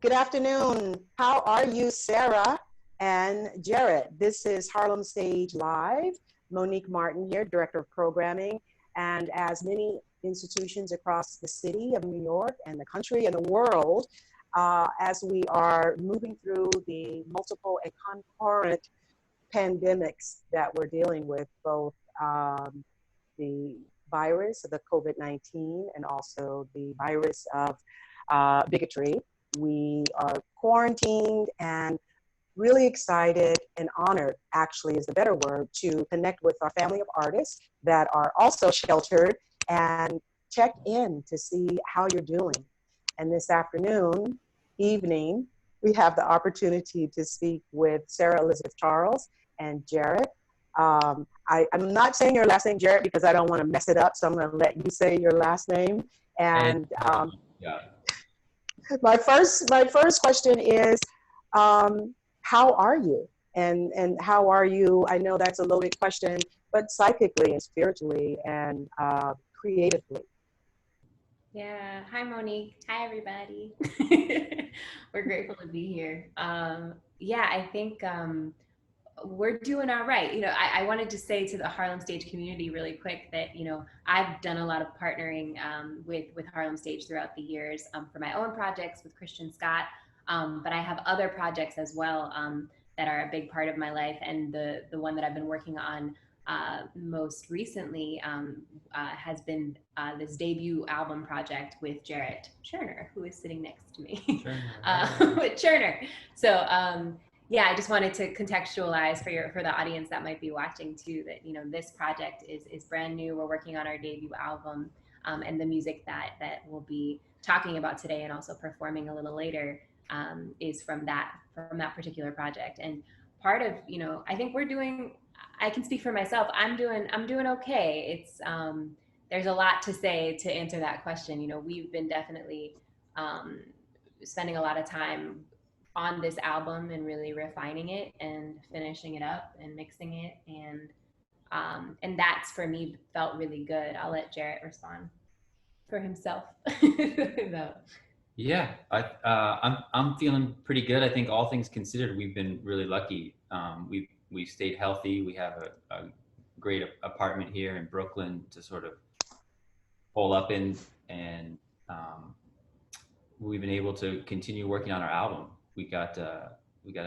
Good afternoon. How are you, Sarah and Jarrett? This is Harlem Stage Live. Monique Martin here, Director of Programming. And as many institutions across the city of New York and the country and the world, as we are moving through the multiple and concurrent pandemics that we're dealing with, both the virus of the COVID-19 and also the virus of bigotry. We are quarantined and really excited and honored, actually is the better word, to connect with our family of artists that are also sheltered and check in to see how you're doing. And this evening, we have the opportunity to speak with Sarah Elizabeth Charles and Jarrett. I'm not saying your last name, Jarrett, because I don't want to mess it up, so I'm going to let you say your last name. And yeah. my first question is, how are you? And how are you? I know that's a loaded question, but psychically and spiritually and creatively. Yeah. Hi, Monique. Hi, everybody. We're grateful to be here. Yeah, I think we're doing all right. I wanted to say to the Harlem Stage community really quick that, I've done a lot of partnering with Harlem Stage throughout the years for my own projects with Christian Scott. But I have other projects as well that are a big part of my life. And the one that I've been working on most recently has been this debut album project with Jarrett Cherner, who is sitting next to me, with Cherner. So yeah, I just wanted to contextualize for the audience that might be watching too, that this project is brand new. We're working on our debut album, and the music that we'll be talking about today and also performing a little later is from that particular project. And part of I think I can speak for myself. I'm doing okay. It's there's a lot to say to answer that question. We've been definitely spending a lot of time on this album and really refining it and finishing it up and mixing it, and that's for me felt really good. I'll let Jarrett respond for himself. No. Yeah, I'm feeling pretty good. I think all things considered, we've been really lucky. We've stayed healthy. We have a great apartment here in Brooklyn to sort of hole up in, and we've been able to continue working on our album. We got a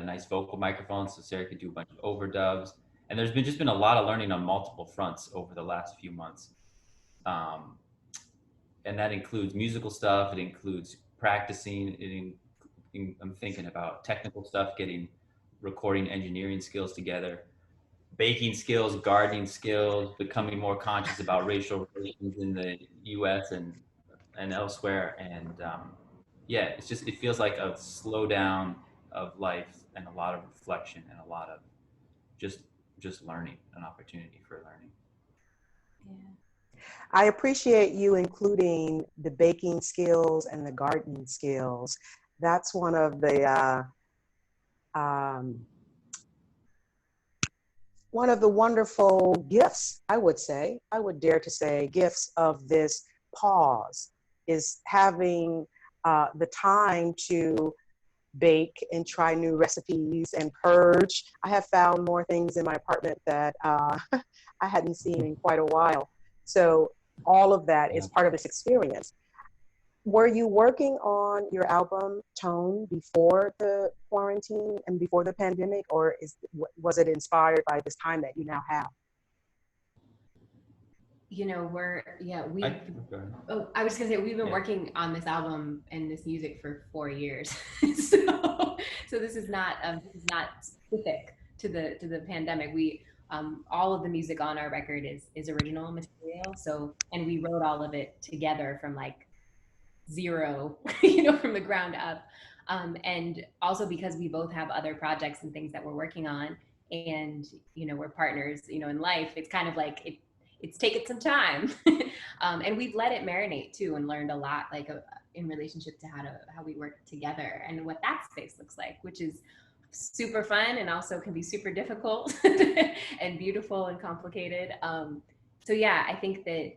nice vocal microphone so Sarah could do a bunch of overdubs, and there's just been a lot of learning on multiple fronts over the last few months, and that includes musical stuff. It includes practicing. I'm thinking about technical stuff, getting recording engineering skills together, baking skills, gardening skills, becoming more conscious about racial relations in the US and elsewhere. And yeah, it feels like a slowdown of life and a lot of reflection and a lot of just learning, an opportunity for learning. Yeah. I appreciate you including the baking skills and the gardening skills. That's one of the wonderful gifts, I would dare to say, gifts of this pause, is having the time to bake and try new recipes and purge. I have found more things in my apartment that I hadn't seen in quite a while. So all of that is part of this experience. Were you working on your album Tone before the quarantine and before the pandemic, or was it inspired by this time that you now have? I was gonna say we've been working on this album and this music for 4 years, so this is not specific to the pandemic. We all of the music on our record is original material. So, and we wrote all of it together from like zero, from the ground up. And also because we both have other projects and things that we're working on, and we're partners, in life. It's kind of like it's taken some time, and we've let it marinate too, and learned a lot, in relationship to how we work together and what that space looks like, which is super fun and also can be super difficult and beautiful and complicated. So yeah, I think that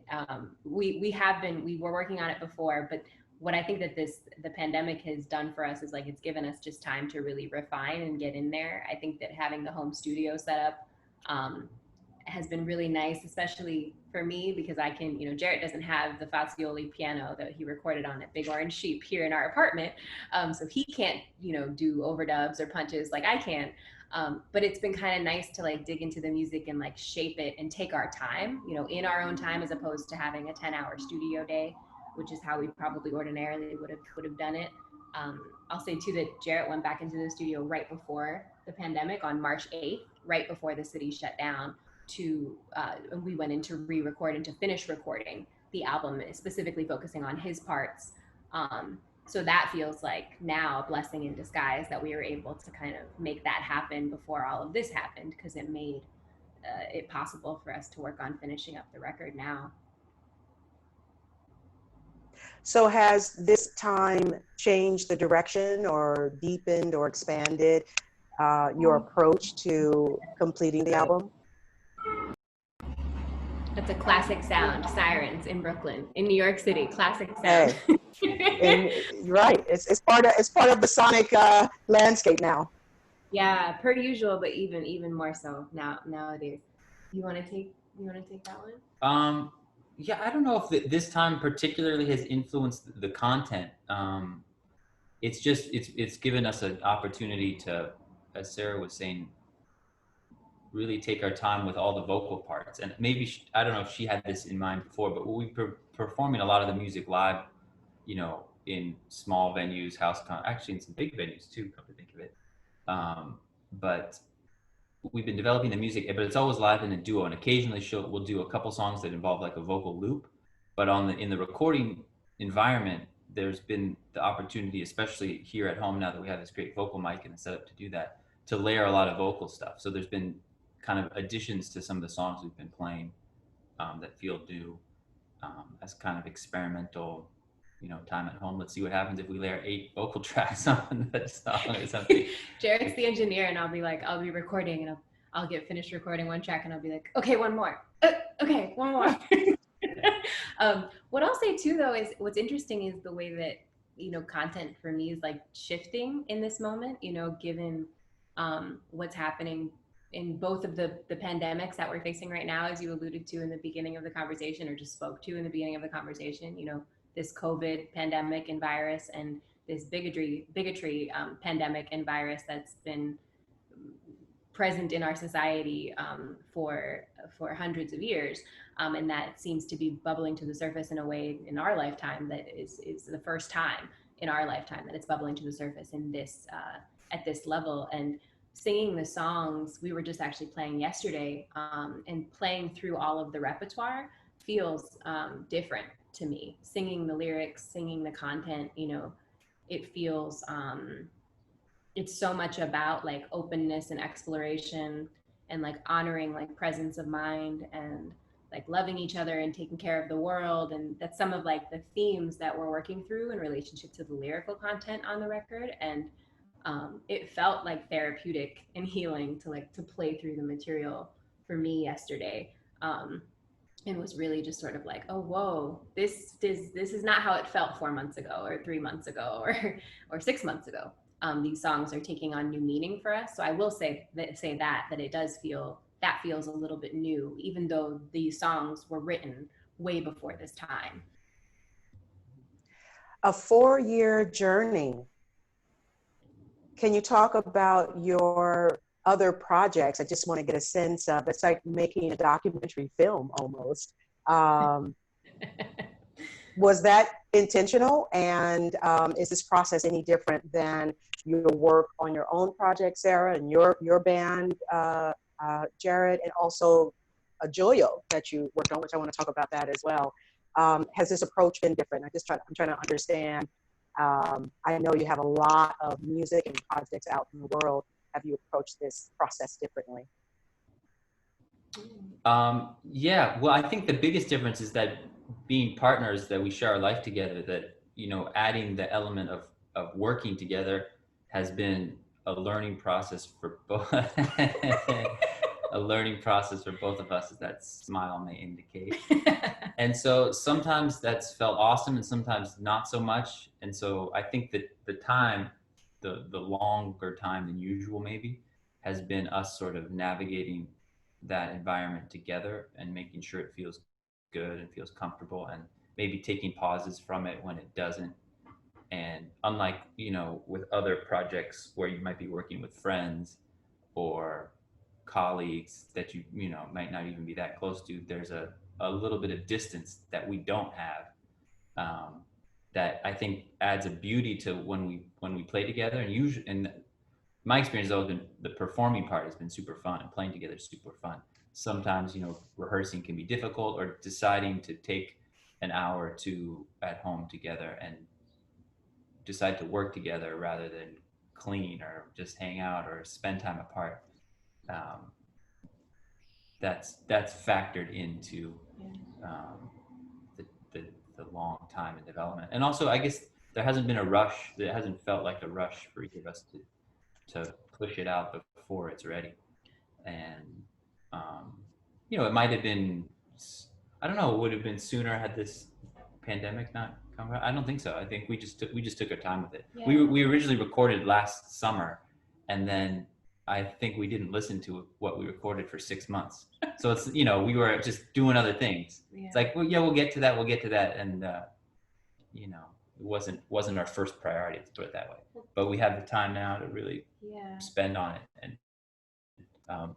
we were working on it before, but what I think that the pandemic has done for us is like it's given us just time to really refine and get in there. I think that having the home studio set up has been really nice, especially for me, because I can, Jarrett doesn't have the Fazioli piano that he recorded on at Big Orange Sheep here in our apartment. So he can't, do overdubs or punches like I can. But it's been kind of nice to like dig into the music and like shape it and take our time, in our own time, as opposed to having a 10-hour studio day, which is how we probably ordinarily would have done it. I'll say too that Jarrett went back into the studio right before the pandemic on March 8th, right before the city shut down, and we went in to re-record and to finish recording the album, specifically focusing on his parts. So that feels like now a blessing in disguise that we were able to kind of make that happen before all of this happened, because it made it possible for us to work on finishing up the record now. So has this time changed the direction or deepened or expanded your approach to completing the album? That's a classic sound. Sirens in Brooklyn, in New York City, classic sound. Hey. Right. It's part of the sonic landscape now. Yeah, per usual, but even more so nowadays. You want to take that one? Yeah, I don't know if this time particularly has influenced the content. It's given us an opportunity to, as Sarah was saying, really take our time with all the vocal parts. And maybe I don't know if she had this in mind before, but we've been performing a lot of the music live, in small venues, actually in some big venues too, come to think of it. But we've been developing the music, but it's always live in a duo, and occasionally we'll do a couple songs that involve like a vocal loop. But in the recording environment, there's been the opportunity, especially here at home now that we have this great vocal mic and a setup to do that, to layer a lot of vocal stuff. So there's been kind of additions to some of the songs we've been playing that feel due as kind of experimental, time at home. Let's see what happens if we layer 8 vocal tracks on that song or something. Jarrett's the engineer, and I'll be recording, and I'll get finished recording one track, and I'll be like, okay, one more. Okay, one more. What I'll say too, though, is what's interesting is the way that, content for me is like shifting in this moment, given what's happening in both of the pandemics that we're facing right now, as you alluded to in the beginning of the conversation, or just spoke to in the beginning of the conversation, this COVID pandemic and virus, and this bigotry pandemic and virus that's been present in our society for hundreds of years, and that seems to be bubbling to the surface in a way in our lifetime that is the first time in our lifetime that it's bubbling to the surface in this at this level. And singing the songs we were just actually playing yesterday, and playing through all of the repertoire feels different to me. Singing the lyrics, singing the content, it feels it's so much about like openness and exploration, and like honoring like presence of mind, and like loving each other and taking care of the world. And that's some of like the themes that we're working through in relationship to the lyrical content on the record. And it felt like therapeutic and healing to play through the material for me yesterday. And was really just sort of like, oh, whoa, this is not how it felt 4 months ago or 3 months ago or 6 months ago. These songs are taking on new meaning for us. So I will say that it does feels a little bit new, even though these songs were written way before this time. A 4-year journey. Can you talk about your other projects? I just want to get a sense of, it's like making a documentary film almost. Was that intentional? And is this process any different than your work on your own project, Sarah, and your band, Jarret, and also Joyo that you worked on, which I want to talk about that as well. Has this approach been different? I'm trying to understand. I know you have a lot of music and projects out in the world. Have you approached this process differently? Yeah, well, I think the biggest difference is that being partners, that we share our life together, that, adding the element of working together has been a learning process for both. a learning process for both of us, as that smile may indicate. And so sometimes that's felt awesome and sometimes not so much. And so I think that the longer time than usual maybe, has been us sort of navigating that environment together and making sure it feels good and feels comfortable, and maybe taking pauses from it when it doesn't. And unlike, with other projects where you might be working with friends or colleagues that might not even be that close to, there's a little bit of distance that we don't have, that I think adds a beauty to when we play together. And usually, and my experience has always been the performing part has been super fun, and playing together is super fun. Sometimes, rehearsing can be difficult, or deciding to take an hour or two at home together and decide to work together rather than clean or just hang out or spend time apart. Um, that's factored into the, the the long time in development. And also, I guess there hasn't been a rush. It hasn't felt like a rush for each of us to push it out before it's ready. And it might have been, I don't know, it would have been sooner had this pandemic not come out. I don't think so. I think we just took our time with it. Yeah. We originally recorded last summer, and then I think we didn't listen to what we recorded for 6 months. So it's, we were just doing other things. Yeah. It's like, well, yeah, we'll get to that. And, it wasn't our first priority, to put it that way. But we have the time now to really spend on it. And,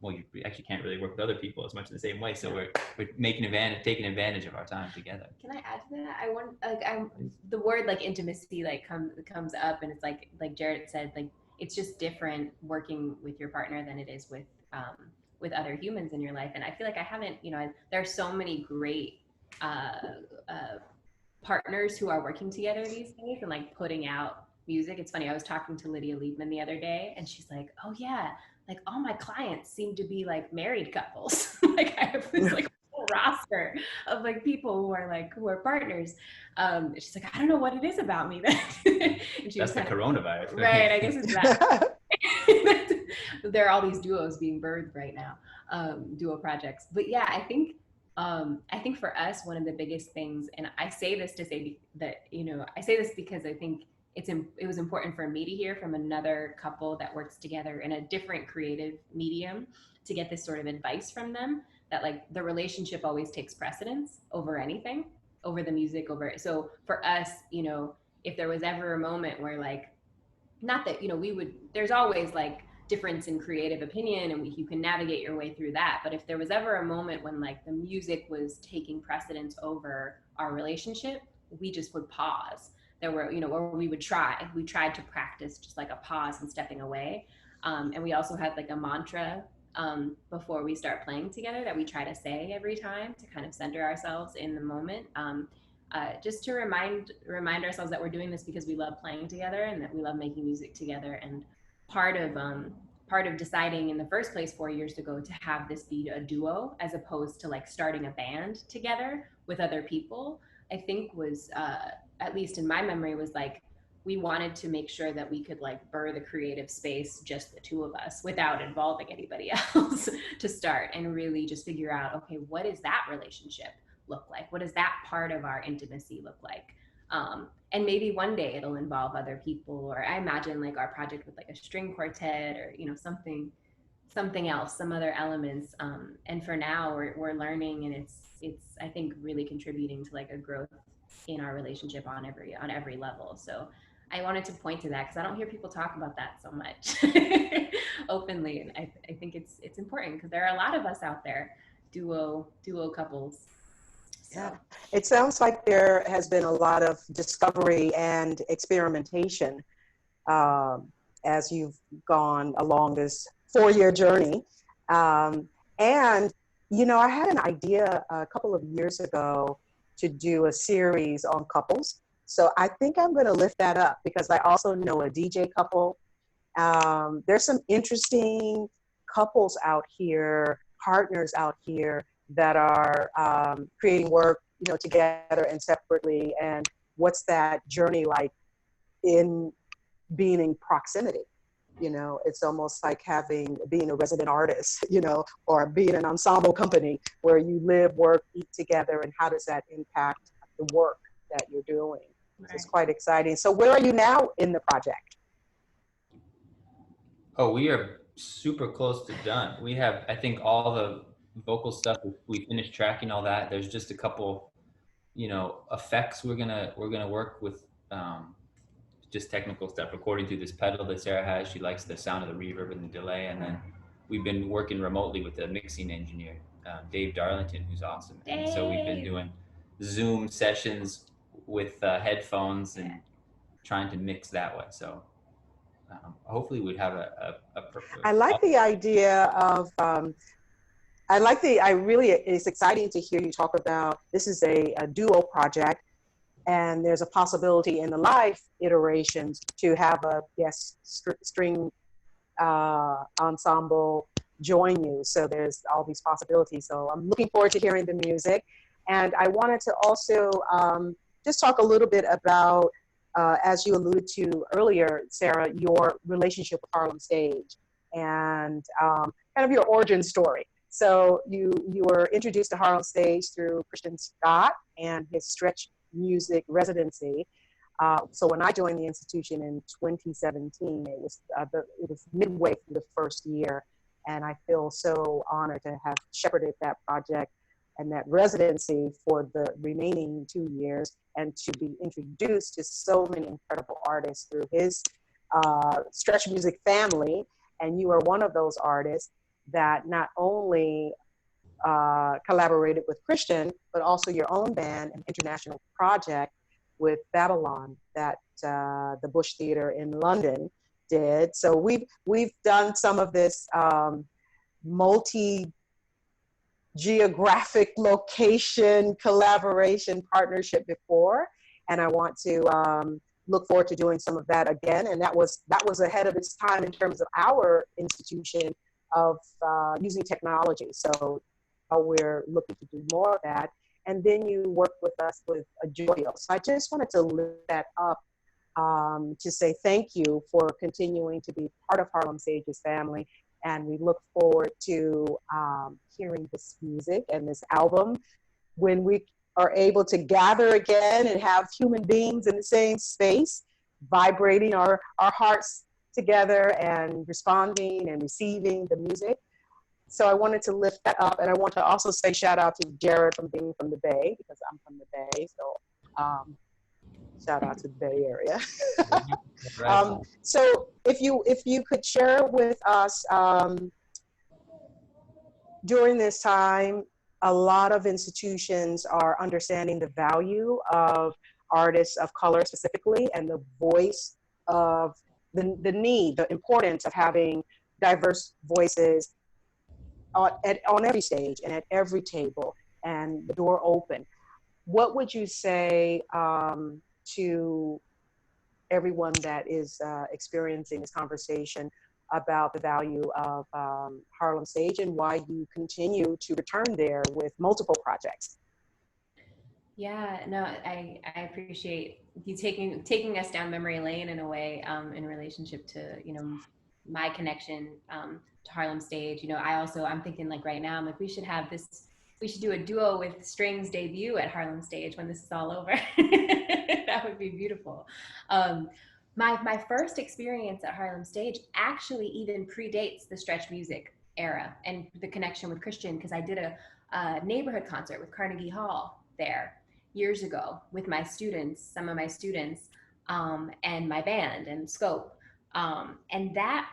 you actually can't really work with other people as much in the same way. So we're taking advantage of our time together. Can I add to that? I want, the word like intimacy comes up, and it's like Jarrett said, like, it's just different working with your partner than it is with other humans in your life. And I feel like I haven't, there are so many great partners who are working together these days and like putting out music. It's funny, I was talking to Lydia Liebman the other day, and she's like, oh yeah, like all my clients seem to be like married couples. Like I have this like whole roster of like people who are partners. She's like, I don't know what it is about me. That's the coronavirus. Right, I guess it's that. There are all these duos being birthed right now, duo projects. But yeah, I think for us, one of the biggest things, and I say this to say that, I say this because I think it was important for me to hear from another couple that works together in a different creative medium, to get this sort of advice from them, that like the relationship always takes precedence over anything, over the music, so for us, if there was ever a moment where like, not that, there's always like difference in creative opinion, and you can navigate your way through that. But if there was ever a moment when like the music was taking precedence over our relationship, we just would pause. There were, or we tried to practice just like a pause and stepping away. And we also had like a mantra before we start playing together that we try to say every time to kind of center ourselves in the moment. Just to remind ourselves that we're doing this because we love playing together and that we love making music together. And part of deciding in the first place 4 years ago to have this be a duo as opposed to like starting a band together with other people, I think was, at least in my memory, was like, we wanted to make sure that we could like birth a creative space, just the two of us, without involving anybody else to start, and really just figure out, okay, what does that relationship look like? What does that part of our intimacy look like? And maybe one day it'll involve other people, or I imagine like our project with like a string quartet, or something else, some other elements. And for now, we're learning, and it's I think really contributing to like a growth in our relationship on every level. So I wanted to point to that because I don't hear people talk about that so much openly, and I think it's important because there are a lot of us out there, duo couples. So. Yeah, it sounds like there has been a lot of discovery and experimentation as you've gone along this 4-year journey. And, I had an idea a couple of years ago to do a series on couples. So I think I'm going to lift that up because I also know a DJ couple. There's some interesting couples out here, partners out here that are creating work, together and separately. And what's that journey like in being in proximity? You know, it's almost like being a resident artist, you know, or being an ensemble company where you live, work, eat together, and how does that impact the work that you're doing? Right. So it's quite exciting. So where are you now in the project? Oh, we are super close to done. We have, I think, all the vocal stuff. We finished tracking all that. There's just a couple, effects we're gonna work with. Just technical stuff, recording through this pedal that Sarah has. She likes the sound of the reverb and the delay. And then we've been working remotely with the mixing engineer, Dave Darlington, who's awesome. Dave. And so we've been doing Zoom sessions with headphones and trying to mix that way. So hopefully we'd have I like the idea of, it's exciting to hear you talk about, this is a duo project, and there's a possibility in the live iterations to have a guest string ensemble join you. So there's all these possibilities. So I'm looking forward to hearing the music. And I wanted to also just talk a little bit about, as you alluded to earlier, Sarah, your relationship with Harlem Stage and kind of your origin story. So you were introduced to Harlem Stage through Christian Scott and his Stretch Music residency. So when I joined the institution in 2017, it was midway through the first year, and I feel so honored to have shepherded that project and that residency for the remaining 2 years, and to be introduced to so many incredible artists through his Stretch Music family. And you are one of those artists that not only collaborated with Christian, but also your own band, an international project with Babylon that the Bush Theatre in London did. So we've done some of this multi-geographic location collaboration partnership before, and I want to look forward to doing some of that again. And that was ahead of its time in terms of our institution of using technology. So we're looking to do more of that. And then you work with us with a Joyo. So I just wanted to lift that up to say thank you for continuing to be part of Harlem Stage's family. And we look forward to hearing this music and this album when we are able to gather again and have human beings in the same space, vibrating our hearts together and responding and receiving the music. So I wanted to lift that up, and I want to also say shout out to Jarrett from being from the Bay, because I'm from the Bay. So shout out to the Bay Area. So if you could share with us, during this time, a lot of institutions are understanding the value of artists of color specifically, and the voice of the need, the importance of having diverse voices on every stage and at every table, and the door open. What would you say to everyone that is experiencing this conversation about the value of Harlem Stage, and why you continue to return there with multiple projects? Yeah, no, I appreciate you taking us down memory lane in a way, in relationship to, my connection to Harlem Stage. I'm thinking, like, right now, I'm like, we should do a duo with strings debut at Harlem Stage when this is all over. That would be beautiful. My first experience at Harlem Stage actually even predates the Stretch Music era and the connection with Christian, because I did a neighborhood concert with Carnegie Hall there years ago with my students, some of my students, and my band and Scope. And that,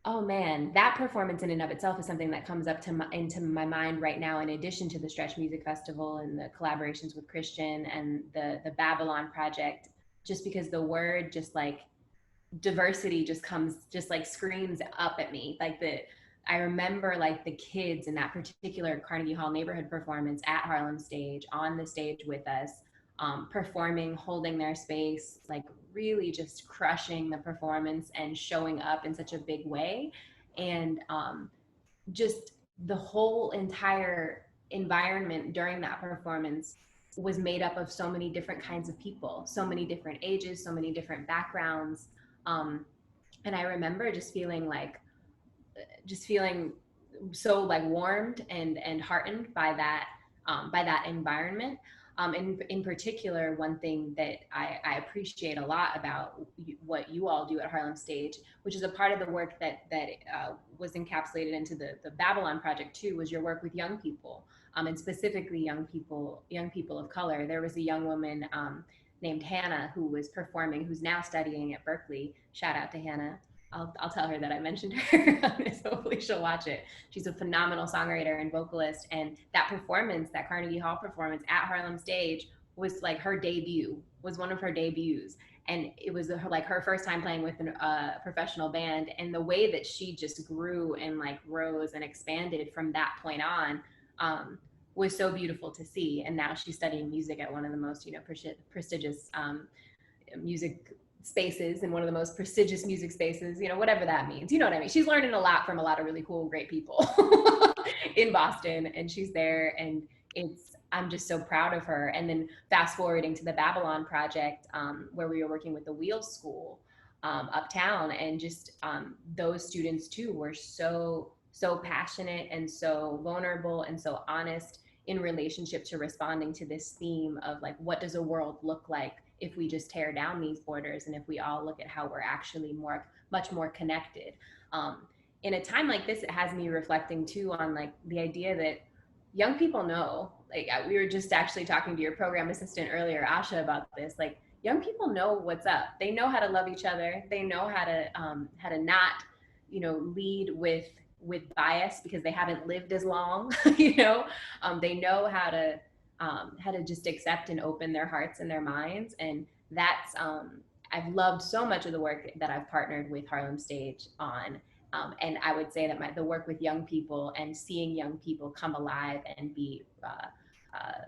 oh man, that performance in and of itself is something that comes up into my mind right now, in addition to the Stretch Music Festival and the collaborations with Christian and the Babylon project, just because the word, just like diversity, just screams up at me. I remember, like, the kids in that particular Carnegie Hall neighborhood performance at Harlem Stage, on the stage with us, performing, holding their space, like really just crushing the performance and showing up in such a big way. And just the whole entire environment during that performance was made up of so many different kinds of people, so many different ages, so many different backgrounds. And I remember just feeling so like warmed and heartened by that environment. In particular, one thing that I appreciate a lot about what you all do at Harlem Stage, which is a part of the work that was encapsulated into the Babylon Project too, was your work with young people, and specifically young people of color. There was a young woman named Hannah who was performing, who's now studying at Berkeley. Shout out to Hannah. I'll tell her that I mentioned her on this. Hopefully she'll watch it. She's a phenomenal songwriter and vocalist. And that performance, that Carnegie Hall performance at Harlem Stage was like her debut, was one of her debuts. And it was her first time playing with a professional band. And the way that she just grew and like rose and expanded from that point on was so beautiful to see. And now she's studying music at one of the most, prestigious music spaces, in one of the most prestigious music spaces, whatever that means, you know what I mean? She's learning a lot from a lot of really cool, great people in Boston, and she's there, and I'm just so proud of her. And then fast forwarding to the Babylon Project, where we were working with the Wheels School uptown, and just those students too were so passionate and so vulnerable and so honest in relationship to responding to this theme of like, what does a world look like if we just tear down these borders, and if we all look at how we're actually much more connected. In a time like this, it has me reflecting too on like the idea that young people know, like we were just actually talking to your program assistant earlier, Asha, about this, like young people know what's up. They know how to love each other. They know how to not, lead with bias because they haven't lived as long, they know how to just accept and open their hearts and their minds. And that's, I've loved so much of the work that I've partnered with Harlem Stage on. And I would say that the work with young people and seeing young people come alive and be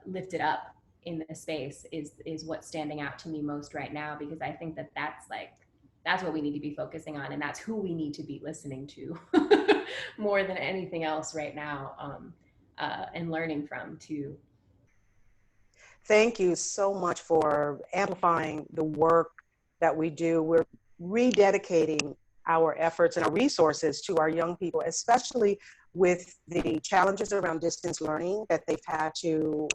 lifted up in the space is what's standing out to me most right now, because I think that's what we need to be focusing on. And that's who we need to be listening to more than anything else right now, and learning from too. Thank you so much for amplifying the work that we do. We're rededicating our efforts and our resources to our young people, especially with the challenges around distance learning that they've had to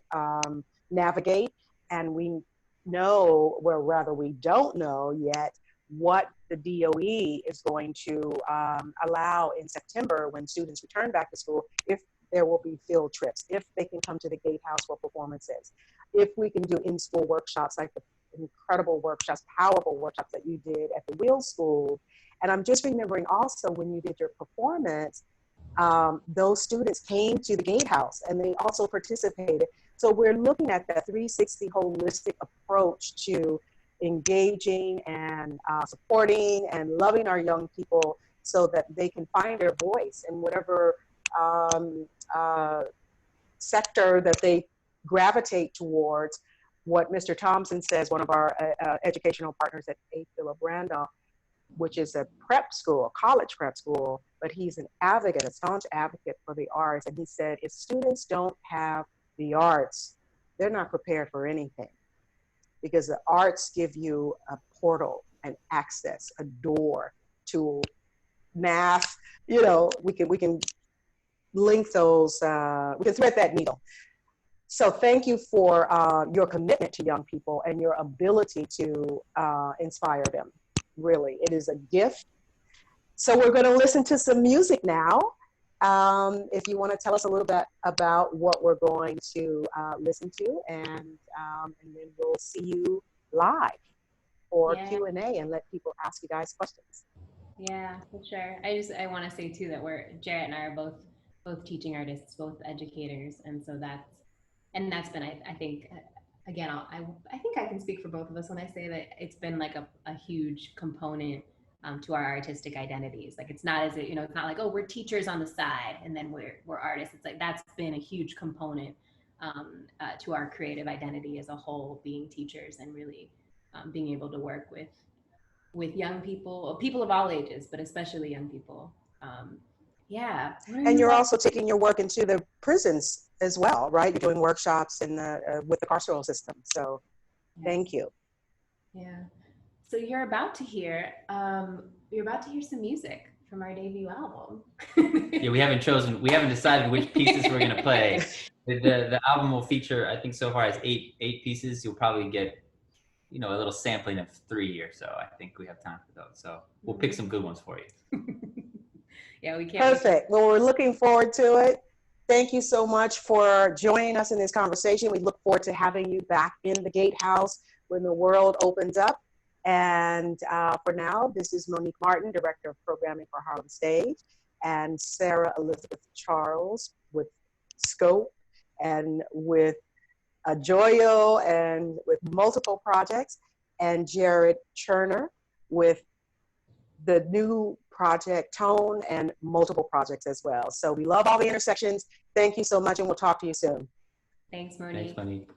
navigate. And we know, well, rather we don't know yet, what the DOE is going to allow in September when students return back to school, if there will be field trips, if they can come to the Gatehouse for performances, if we can do in-school workshops like the incredible workshops, powerful workshops that you did at the Wheels School. And I'm just remembering also when you did your performance, those students came to the Gatehouse and they also participated. So we're looking at that 360 holistic approach to engaging and supporting and loving our young people so that they can find their voice in whatever sector that they gravitate towards. What Mr. Thompson says, one of our educational partners at A. Philip Randolph, which is a prep school, a college prep school, but he's an advocate, a staunch advocate for the arts. And he said, if students don't have the arts, they're not prepared for anything, because the arts give you a portal, an access, a door to math. We can link those, we can thread that needle. So thank you for your commitment to young people and your ability to inspire them. Really, it is a gift. So we're going to listen to some music now. If you want to tell us a little bit about what we're going to listen to, and then we'll see you live for Q&A and let people ask you guys questions. Yeah, for sure. I want to say too that Jarrett and I are both teaching artists, both educators, and so that's been, I think, again, I think I can speak for both of us when I say that it's been like a huge component to our artistic identities. Like, it's not as it's not like, oh, we're teachers on the side and then we're artists. It's like, that's been a huge component to our creative identity as a whole, being teachers and really being able to work with young people, people of all ages, but especially young people. Yeah. And you're also taking your work into the prisons as well, right? You're doing workshops with the carceral system. So thank you. Yeah. So you're about to hear some music from our debut album. Yeah, we haven't decided which pieces we're gonna play. The album will feature, I think so far as eight pieces. You'll probably get, a little sampling of 3 or so. I think we have time for those. So we'll pick some good ones for you. Yeah, we can't. Perfect. Well, we're looking forward to it. Thank you so much for joining us in this conversation. We look forward to having you back in the Gatehouse when the world opens up. And for now, this is Monique Martin, Director of Programming for Harlem Stage, and Sarah Elizabeth Charles with Scope and with Joyo and with multiple projects, and Jarrett Cherner with the new project Tone and multiple projects as well. So we love all the intersections. Thank you so much, and we'll talk to you soon. Thanks, Monique. Thanks, Monique.